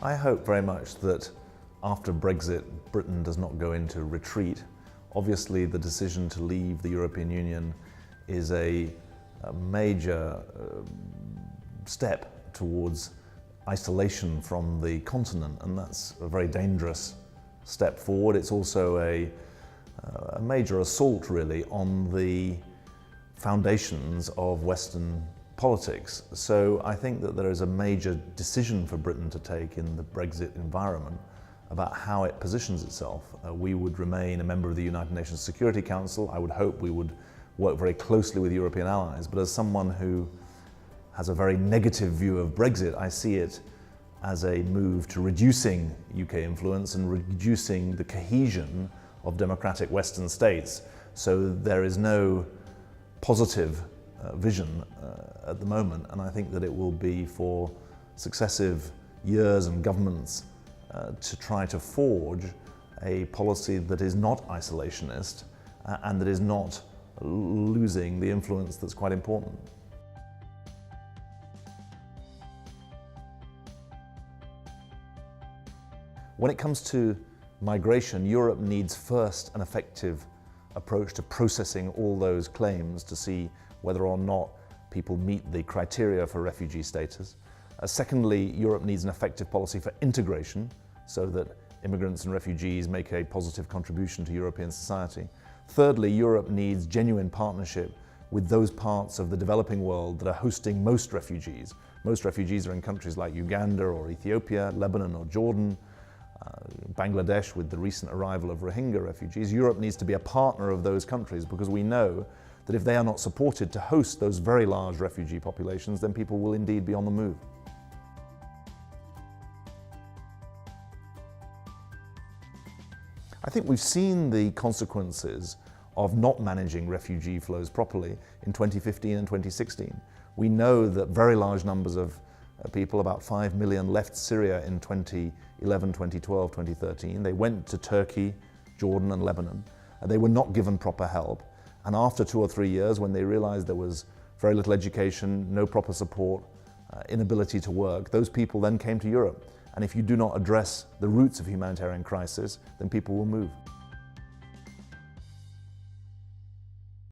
I hope very much that after Brexit, Britain does not go into retreat. Obviously, the decision to leave the European Union is a major step towards isolation from the continent, and that's a very dangerous step forward. It's also a major assault, really, on the foundations of Western politics. So I think that there is a major decision for Britain to take in the Brexit environment about how it positions itself. We would remain a member of the United Nations Security Council. I would hope we would work very closely with European allies, but as someone who has a very negative view of Brexit, I see it as a move to reducing UK influence and reducing the cohesion of democratic Western states. So there is no positive vision at the moment, and I think that it will be for successive years and governments to try to forge a policy that is not isolationist and that is not losing the influence that's quite important. When it comes to migration, Europe needs first an effective approach to processing all those claims to see whether or not people meet the criteria for refugee status. Secondly, Europe needs an effective policy for integration so that immigrants and refugees make a positive contribution to European society. Thirdly, Europe needs genuine partnership with those parts of the developing world that are hosting most refugees. Most refugees are in countries like Uganda or Ethiopia, Lebanon or Jordan, Bangladesh with the recent arrival of Rohingya refugees. Europe needs to be a partner of those countries because we know that if they are not supported to host those very large refugee populations, then people will indeed be on the move. I think we've seen the consequences of not managing refugee flows properly in 2015 and 2016. We know that very large numbers of people, about 5 million, left Syria in 2011, 2012, 2013. They went to Turkey, Jordan and Lebanon. They were not given proper help. And after 2 or 3 years, when they realized there was very little education, no proper support, inability to work, those people then came to Europe. And if you do not address the roots of humanitarian crisis, then people will move.